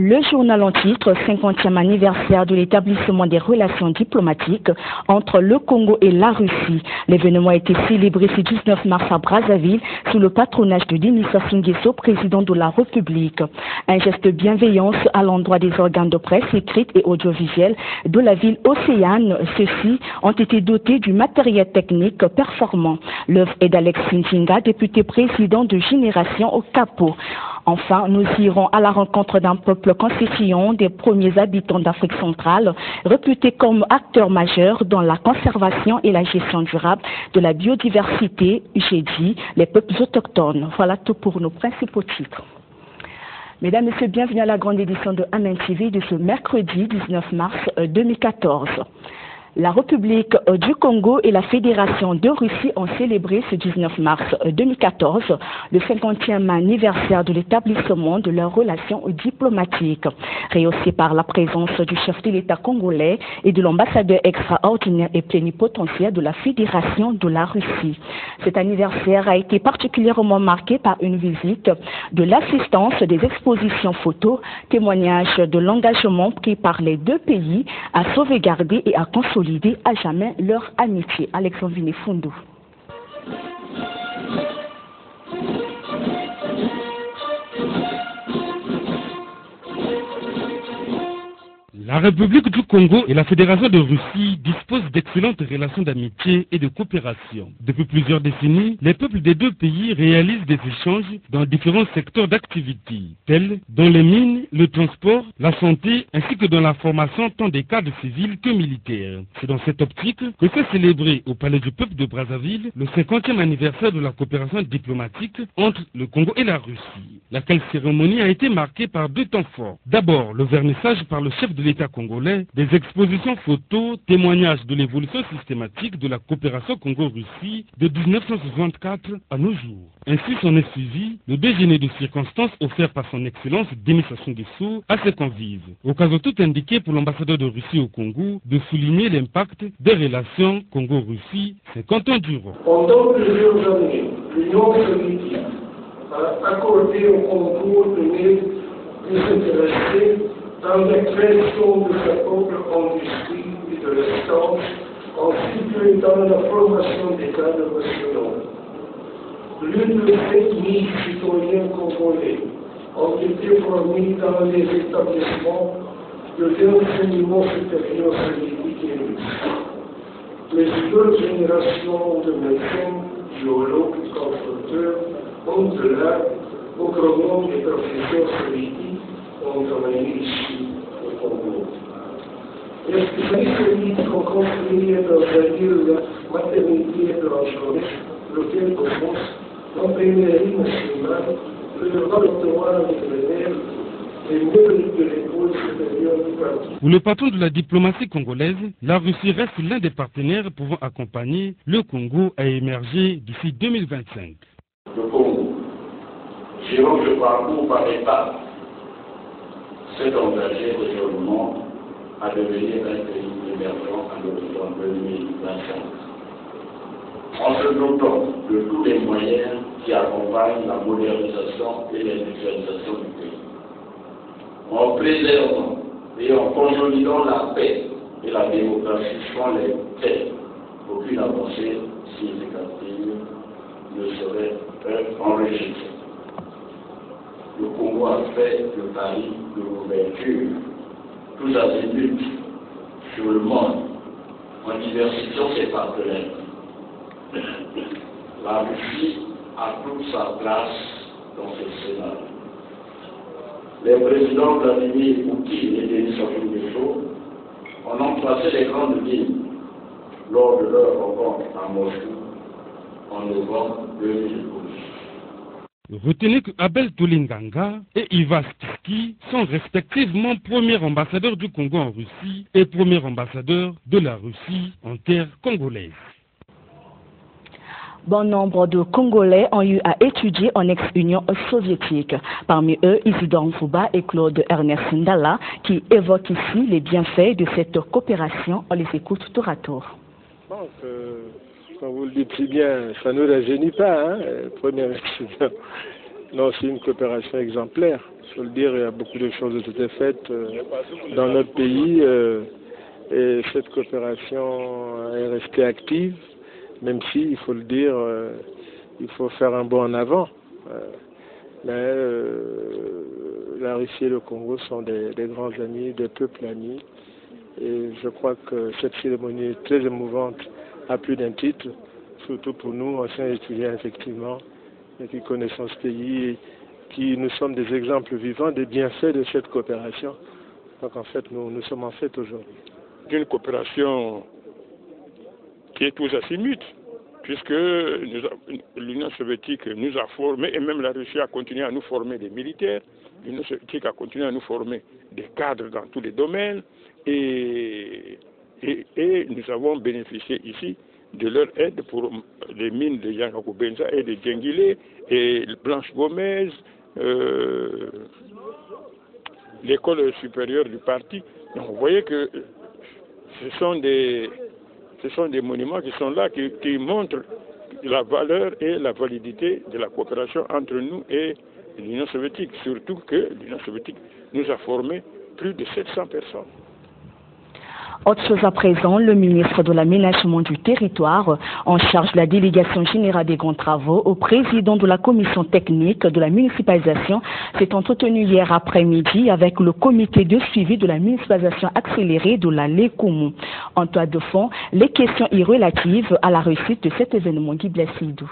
Le journal en titre, 50e anniversaire de l'établissement des relations diplomatiques entre le Congo et la Russie. L'événement a été célébré ce 19 mars à Brazzaville sous le patronage de Denis Sassou Nguesso, président de la République. Un geste de bienveillance à l'endroit des organes de presse écrite et audiovisuelle de la ville océane. Ceux-ci ont été dotés du matériel technique performant. L'œuvre est d'Alex Sintinga, député président de Génération au Capot. Enfin, nous irons à la rencontre d'un peuple constituant des premiers habitants d'Afrique centrale, réputés comme acteurs majeurs dans la conservation et la gestion durable de la biodiversité, j'ai dit, les peuples autochtones. Voilà tout pour nos principaux titres. Mesdames et messieurs, bienvenue à la grande édition de Amen TV de ce mercredi 19 mars 2014. La République du Congo et la Fédération de Russie ont célébré ce 19 mars 2014 le 50e anniversaire de l'établissement de leurs relations diplomatiques, rehaussé par la présence du chef de l'État congolais et de l'ambassadeur extraordinaire et plénipotentiaire de la Fédération de la Russie. Cet anniversaire a été particulièrement marqué par une visite de l'assistance des expositions photos, témoignage de l'engagement pris par les deux pays à sauvegarder et à consolider à jamais leur amitié. Alexandre Viné-Fondou. La République du Congo et la Fédération de Russie disposent d'excellentes relations d'amitié et de coopération. Depuis plusieurs décennies, les peuples des deux pays réalisent des échanges dans différents secteurs d'activité, tels dans les mines, le transport, la santé, ainsi que dans la formation tant des cadres civils que militaires. C'est dans cette optique que s'est célébré au Palais du Peuple de Brazzaville le 50e anniversaire de la coopération diplomatique entre le Congo et la Russie, laquelle cérémonie a été marquée par deux temps forts. D'abord, le vernissage par le chef de l'État congolais, des expositions photos, témoignages de l'évolution systématique de la coopération Congo-Russie de 1964 à nos jours. Ainsi s'en est suivi le déjeuner de circonstances offert par son Excellence Denis Sassou Nguesso à ses convives. Occasion tout indiquée pour l'ambassadeur de Russie au Congo de souligner l'impact des relations Congo-Russie 50 ans durant. Pendant plusieurs années, l'Union soviétique a accordé au Congo une aide désintéressée dans la création de sa propre industrie et de l'assistance, ainsi que dans la formation des cadres nationaux. Plus de 7000 citoyens congolais ont été formés dans les établissements de l'enseignement supérieur soviétique et russe. Plusieurs générations de médecins, géologues, constructeurs, hommes de l'art, autrement des professeurs soviétiques, ont travaillé ici au Congo. Les spécialistes soviétiques ont construit dans la ville maternité blanchonnet, l'hôtel de France, l'imprimerie nationale, le laboratoire vétérinaire, les meubles de l'école supérieure du parti. Pour le patron de la diplomatie congolaise, la Russie reste l'un des partenaires pouvant accompagner le Congo à émerger d'ici 2025. Le Congo, suivant le parcours par étapes, s'est engagé résolument à devenir un pays émergent à l'horizon 2025, en se dotant de tous les moyens qui accompagnent la modernisation et l'industrialisation du pays, en préservant et en consolidant la paix et la démocratie sans lesquelles aucune avancée significative ne serait enregistrée. Le Congo a fait le pari de l'ouverture, tous azimuts, sur le monde, en diversifiant ses partenaires. La Russie a toute sa place dans ce scénario. Les présidents Vladimir Poutine et Denis Sassou Nguesso ont emplacé les grandes lignes lors de leur rencontre à Moscou en novembre 2012. Retenez que Abel Tolinganga et Ivan Stiski sont respectivement premier ambassadeur du Congo en Russie et premier ambassadeur de la Russie en terre congolaise. Bon nombre de Congolais ont eu à étudier en ex-Union soviétique. Parmi eux, Isidore Mfuba et Claude Ernest Ndala, qui évoquent ici les bienfaits de cette coopération. On les écoute tour à tour. Bon, comme vous le dites si bien, ça ne rajeunit pas, hein, premier accident. Non, c'est une coopération exemplaire. Il faut le dire, il y a beaucoup de choses qui ont été faites dans notre pays et cette coopération est restée active, même si, il faut le dire, il faut faire un bond en avant. Mais la Russie et le Congo sont des grands amis, des peuples amis. Et je crois que cette cérémonie est très émouvante à plus d'un titre, surtout pour nous, anciens étudiants, effectivement, et qui connaissons ce pays, et qui nous sommes des exemples vivants des bienfaits de cette coopération. Donc en fait, nous sommes en fête aujourd'hui. D'une coopération qui est tous azimuts, puisque l'Union soviétique nous a formés, et même la Russie a continué à nous former des militaires, l'Union soviétique a continué à nous former des cadres dans tous les domaines, et nous avons bénéficié ici de leur aide pour les mines de Yangakubenza et de Djengile et Blanche Gomez, l'école supérieure du parti. Donc vous voyez que ce sont des monuments qui sont là, qui montrent la valeur et la validité de la coopération entre nous et l'Union soviétique, surtout que l'Union soviétique nous a formé plus de 700 personnes. Autre chose à présent, le ministre de l'Aménagement du Territoire, en charge de la délégation générale des grands travaux, au président de la commission technique de la municipalisation, s'est entretenu hier après-midi avec le comité de suivi de la municipalisation accélérée de la Lékoumou. En toile de fond, les questions y relatives à la réussite de cet événement. Guy Blessidou.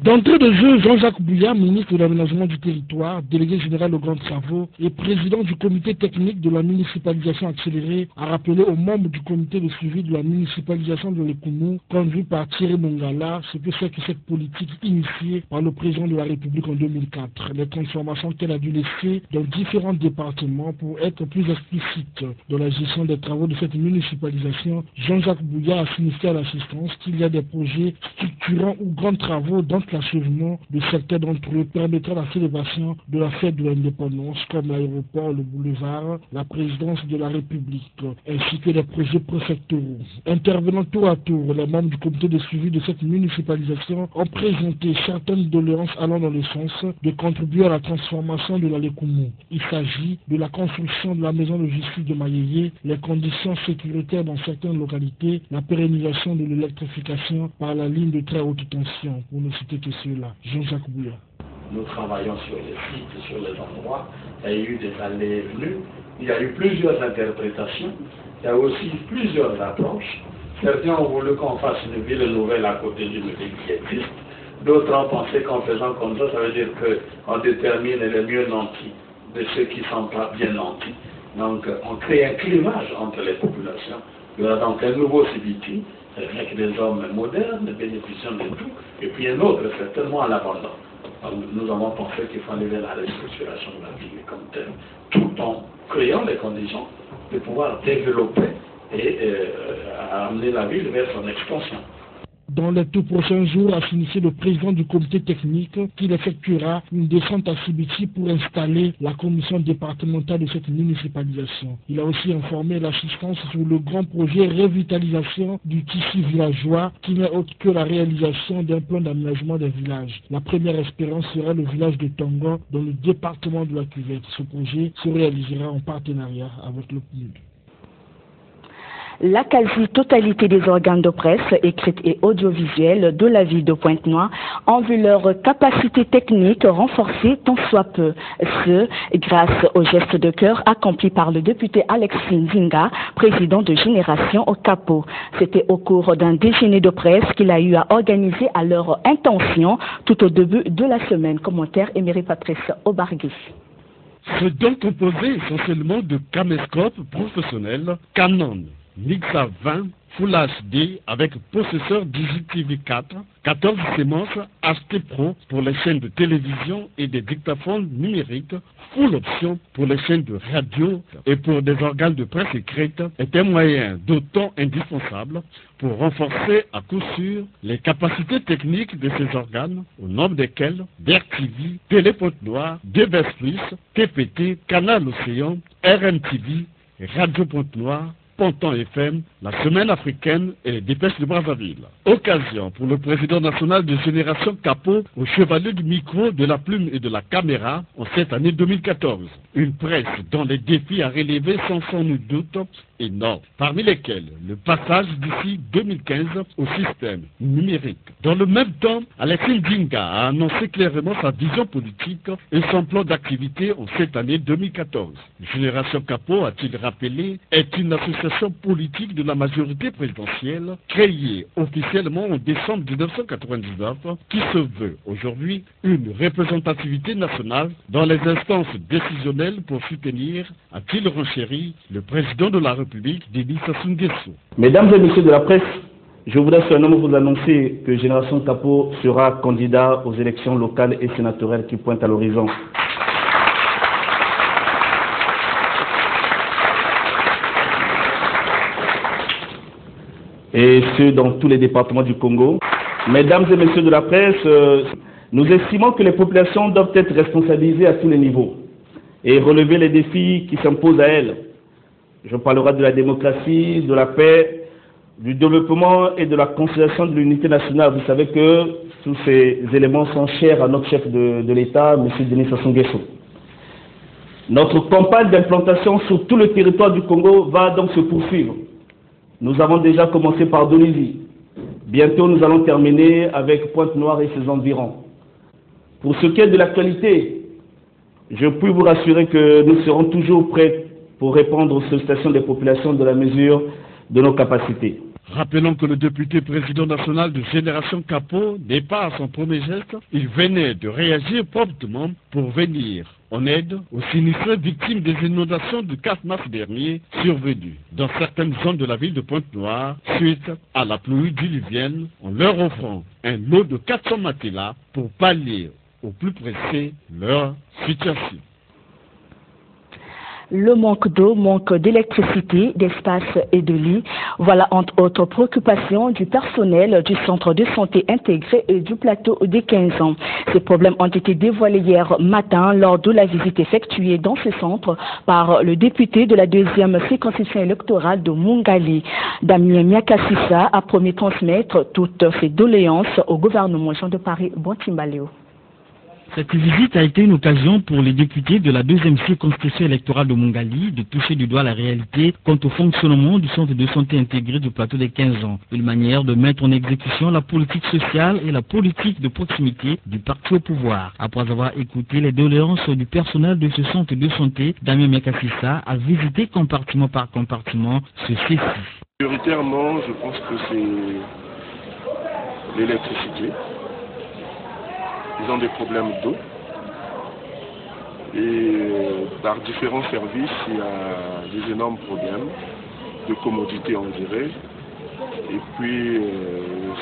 D'entrée de jeu, Jean-Jacques Bouya, ministre de l'Aménagement du Territoire, délégué général aux grands travaux et président du comité technique de la municipalisation accélérée, a rappelé aux membres du comité de suivi de la municipalisation de l'Ékoumou, conduit par Thierry Mongala, ce que c'est que cette politique initiée par le président de la République en 2004. Les transformations qu'elle a dû laisser dans différents départements pour être plus explicite dans la gestion des travaux de cette municipalisation. Jean-Jacques Bouya a signifié à l'assistance qu'il y a des projets structurants ou grands travaux dont l'achèvement de certains d'entre eux permettra la célébration de la fête de l'indépendance, comme l'aéroport, le boulevard, la présidence de la République, ainsi que des projets préfectoraux. Intervenant tour à tour, les membres du comité de suivi de cette municipalisation ont présenté certaines doléances allant dans le sens de contribuer à la transformation de la Lékoumou. Il s'agit de la construction de la maison de justice de Mayeye, les conditions sécuritaires dans certaines localités, la pérennisation de l'électrification par la ligne de très haute tension, pour ne citer que cela. Jean-Jacques Bouya. Nous travaillons sur les sites, sur les endroits. Il y a eu des allées et venues. Il y a eu plusieurs interprétations. Il y a aussi plusieurs approches. Certains ont voulu qu'on fasse une ville nouvelle à côté d'une ville qui existe. D'autres ont pensé qu'en faisant comme ça veut dire qu'on détermine les mieux nantis de ceux qui ne sont pas bien nantis. Donc, on crée un clivage entre les populations. Il y aura donc un nouveau CBT avec des hommes modernes, bénéficiant de tout, et puis un autre certainement à l'abandon. Nous avons pensé qu'il fallait la restructuration de la ville comme telle, tout en créant les conditions de pouvoir développer et amener la ville vers son expansion. Dans les tout prochains jours, a signifié le président du comité technique qu'il effectuera une descente à Sibiti pour installer la commission départementale de cette municipalisation. Il a aussi informé l'assistance sur le grand projet revitalisation du tissu villageois qui n'est autre que la réalisation d'un plan d'aménagement des villages. La première espérance sera le village de Tongo dans le département de la Cuvette. Ce projet se réalisera en partenariat avec le PNUD. La quasi-totalité des organes de presse, écrits et audiovisuels de la ville de Pointe-Noire ont vu leur capacité technique renforcée tant soit peu. Ce, grâce au geste de cœur accompli par le député Alexis Nzinga, président de Génération au Capo. C'était au cours d'un déjeuner de presse qu'il a eu à organiser à leur intention tout au début de la semaine. Commentaire Émery Patrice Obargui. C'est donc composé essentiellement de caméscopes professionnels Canon Nixa 20 Full HD avec processeur DigiTV 4, 14 sémences HD Pro pour les chaînes de télévision et des dictaphones numériques, full option pour les chaînes de radio et pour des organes de presse écrite est un moyen d'autant indispensable pour renforcer à coup sûr les capacités techniques de ces organes, au nombre desquels DER-TV, Télé Pointe-Noire, DBS+, TPT, Canal Océan, RMTV, Radio Pointe-Noire, Ponton FM, la Semaine africaine et les dépêches de Brazzaville. Occasion pour le président national de Génération Capot au chevalier du micro, de la plume et de la caméra en cette année 2014. Une presse dont les défis à relever sont sans nul doute énormes, parmi lesquels le passage d'ici 2015 au système numérique. Dans le même temps, Alexis Dinga a annoncé clairement sa vision politique et son plan d'activité en cette année 2014. Génération Capot, a-t-il rappelé, est une association politique de la majorité présidentielle créée officiellement en décembre 1999 qui se veut aujourd'hui une représentativité nationale dans les instances décisionnelles pour soutenir, a-t-il renchéri, le président de la République, Denis Sassou Nguesso. Mesdames et messieurs de la presse, je voudrais seulement vous annoncer que Génération Capot sera candidat aux élections locales et sénatoriales qui pointent à l'horizon. Et ce, dans tous les départements du Congo. Mesdames et messieurs de la presse, nous estimons que les populations doivent être responsabilisées à tous les niveaux et relever les défis qui s'imposent à elles. Je parlerai de la démocratie, de la paix, du développement et de la consolidation de l'unité nationale. Vous savez que tous ces éléments sont chers à notre chef de l'État, M. Denis Sassou Nguesso. Notre campagne d'implantation sur tout le territoire du Congo va donc se poursuivre. Nous avons déjà commencé par Donizy. Bientôt, nous allons terminer avec Pointe-Noire et ses environs. Pour ce qui est de l'actualité, je puis vous rassurer que nous serons toujours prêts pour répondre aux sollicitations des populations dans la mesure de nos capacités. Rappelons que le député président national de Génération Capot n'est pas à son premier geste. Il venait de réagir promptement pour venir en aide aux sinistrés victimes des inondations du 4 mars dernier survenues dans certaines zones de la ville de Pointe-Noire suite à la pluie diluvienne, en leur offrant un lot de 400 matelas pour pallier au plus pressé leur situation. Le manque d'eau, manque d'électricité, d'espace et de lits, voilà entre autres préoccupations du personnel du centre de santé intégré et du plateau des 15 ans. Ces problèmes ont été dévoilés hier matin lors de la visite effectuée dans ce centre par le député de la 2e circonscription électorale de Mungali. Damien Miakassissa a promis transmettre toutes ses doléances au gouvernement Jean de Paris Bontimbaleo. Cette visite a été une occasion pour les députés de la 2e circonscription électorale de Mungali de toucher du doigt la réalité quant au fonctionnement du centre de santé intégré du plateau des 15 ans. Une manière de mettre en exécution la politique sociale et la politique de proximité du parti au pouvoir. Après avoir écouté les doléances du personnel de ce centre de santé, Damien Miakassissa a visité compartiment par compartiment ce CECI. Prioritairement, je pense que c'est l'électricité. Ils ont des problèmes d'eau et par différents services il y a des énormes problèmes de commodité on dirait. Et puis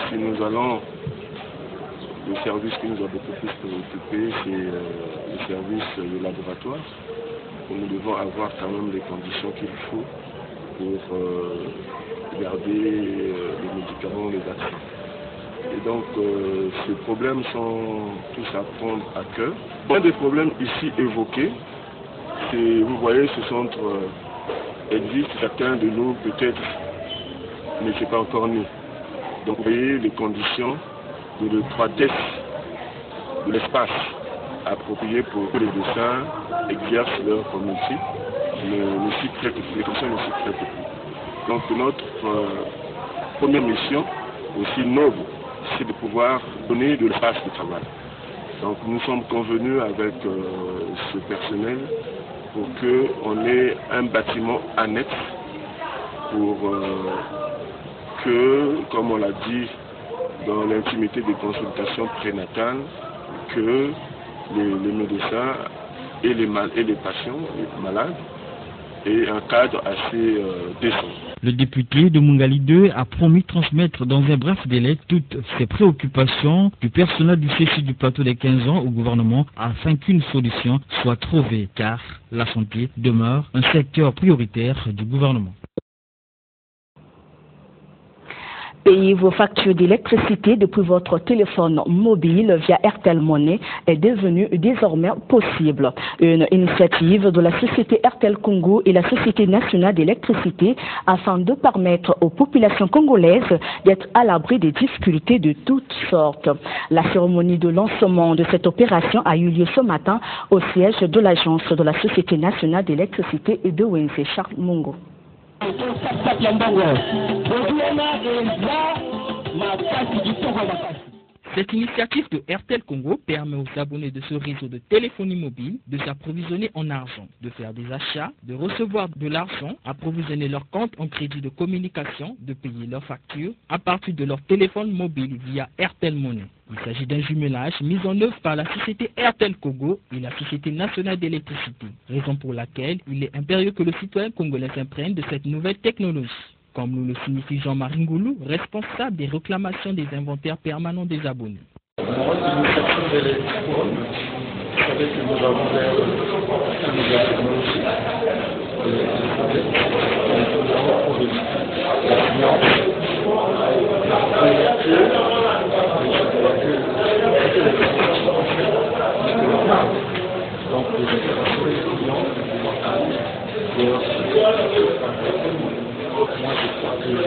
si nous allons, le service qui nous a beaucoup plus préoccupé c'est le service de laboratoire où nous devons avoir quand même les conditions qu'il faut pour garder les médicaments, les vaccins. Et donc, ces problèmes sont tous à prendre à cœur. Un des problèmes ici évoqués, c'est, vous voyez, ce centre existe, chacun de nous peut-être ne s'est pas encore né. Donc, vous voyez les conditions de l'étroitesse de l'espace approprié pour que les médecins exercent leur métier. Les conditions ne s'y prêtent plus. Donc, notre première mission, aussi noble, c'est de pouvoir donner de l'espace de travail. Donc nous sommes convenus avec ce personnel pour qu'on ait un bâtiment annexe pour que, comme on l'a dit dans l'intimité des consultations prénatales, que les médecins et les patients, les malades, aient un cadre assez décent. Le député de Mungali 2 a promis de transmettre dans un bref délai toutes ses préoccupations du personnel du CECI du plateau des 15 ans au gouvernement afin qu'une solution soit trouvée car la santé demeure un secteur prioritaire du gouvernement. Payer vos factures d'électricité depuis votre téléphone mobile via Airtel Money est devenue désormais possible. Une initiative de la société Airtel Congo et la Société nationale d'électricité afin de permettre aux populations congolaises d'être à l'abri des difficultés de toutes sortes. La cérémonie de lancement de cette opération a eu lieu ce matin au siège de l'agence de la Société nationale d'électricité et de Wenze. Charles Mungo. Cette initiative de Airtel Congo permet aux abonnés de ce réseau de téléphonie mobile de s'approvisionner en argent, de faire des achats, de recevoir de l'argent, approvisionner leur compte en crédit de communication, de payer leurs factures à partir de leur téléphone mobile via Airtel Money. Il s'agit d'un jumelage mis en œuvre par la société Airtel Congo et la Société nationale d'électricité, raison pour laquelle il est impérieux que le citoyen congolais s'imprègne de cette nouvelle technologie. Comme nous le signifie Jean-Marie Ngoulou, responsable des réclamations des inventaires permanents des abonnés. Moi, je crois qu'il y a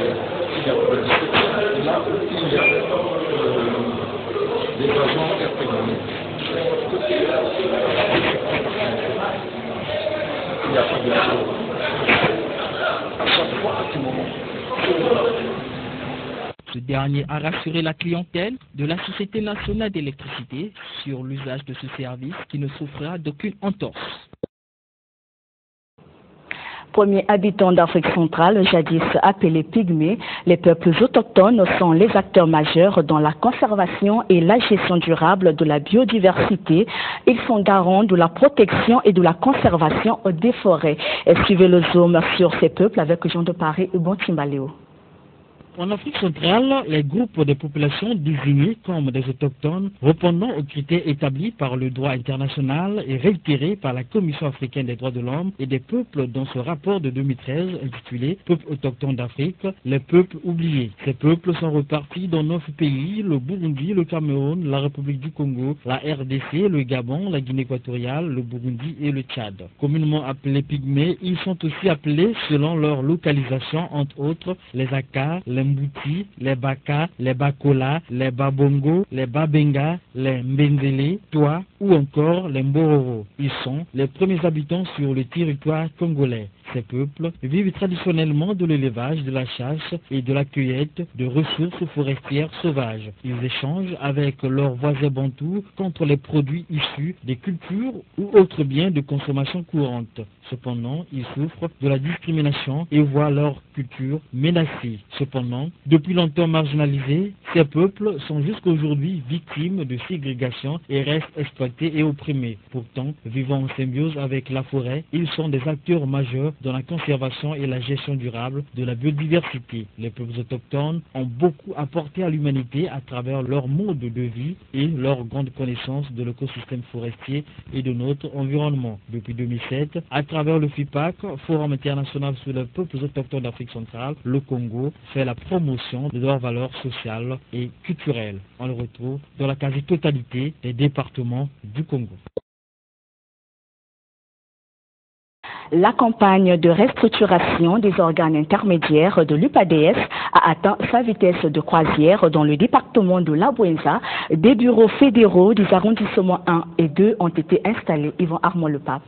des agents interprétés. Il n'y a pas de chose. À chaque fois, à tout moment. Ce dernier a rassuré la clientèle de la Société nationale d'électricité sur l'usage de ce service qui ne souffrira d'aucune entorse. Premiers habitants d'Afrique centrale, jadis appelés pygmées, les peuples autochtones sont les acteurs majeurs dans la conservation et la gestion durable de la biodiversité. Ils sont garants de la protection et de la conservation des forêts. Suivez le zoom sur ces peuples avec Jean de Paris et Bon Timbaléo. En Afrique centrale, les groupes de populations désignés comme des autochtones répondant aux critères établis par le droit international et réitérés par la Commission africaine des droits de l'homme et des peuples dans ce rapport de 2013 intitulé « Peuples autochtones d'Afrique, les peuples oubliés ». Ces peuples sont repartis dans 9 pays, le Burundi, le Cameroun, la République du Congo, la RDC, le Gabon, la Guinée équatoriale, le Burundi et le Tchad. Communément appelés pygmées, ils sont aussi appelés selon leur localisation, entre autres les Aka, les Mbouti, les Baka, les Bakola, les Babongo, les Babenga, les Mbendele, Toa ou encore les Mbororo. Ils sont les premiers habitants sur le territoire congolais. Ces peuples vivent traditionnellement de l'élevage, de la chasse et de la cueillette de ressources forestières sauvages. Ils échangent avec leurs voisins bantous contre les produits issus des cultures ou autres biens de consommation courante. Cependant, ils souffrent de la discrimination et voient leur culture menacée. Cependant, depuis longtemps marginalisés, ces peuples sont jusqu'aujourd'hui victimes de ségrégation et restent exploités et opprimés. Pourtant, vivant en symbiose avec la forêt, ils sont des acteurs majeurs dans la conservation et la gestion durable de la biodiversité. Les peuples autochtones ont beaucoup apporté à l'humanité à travers leur mode de vie et leur grande connaissance de l'écosystème forestier et de notre environnement. Depuis 2007, à travers le FIPAC, Forum international sur les peuples autochtones d'Afrique centrale, le Congo fait la promotion de leurs valeurs sociales et culturelles. On le retrouve dans la quasi-totalité des départements du Congo. La campagne de restructuration des organes intermédiaires de l'UPADS a atteint sa vitesse de croisière dans le département de la Bouenza. Des bureaux fédéraux des arrondissements 1 et 2 ont été installés. Yvan Armand Le Pape.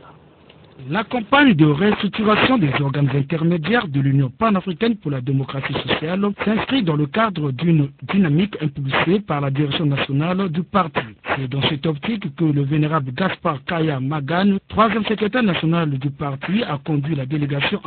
La campagne de restructuration des organes intermédiaires de l'Union panafricaine pour la démocratie sociale s'inscrit dans le cadre d'une dynamique impulsée par la direction nationale du parti. C'est dans cette optique que le vénérable Gaspard Kaya Magane, troisième secrétaire national du parti, a conduit la délégation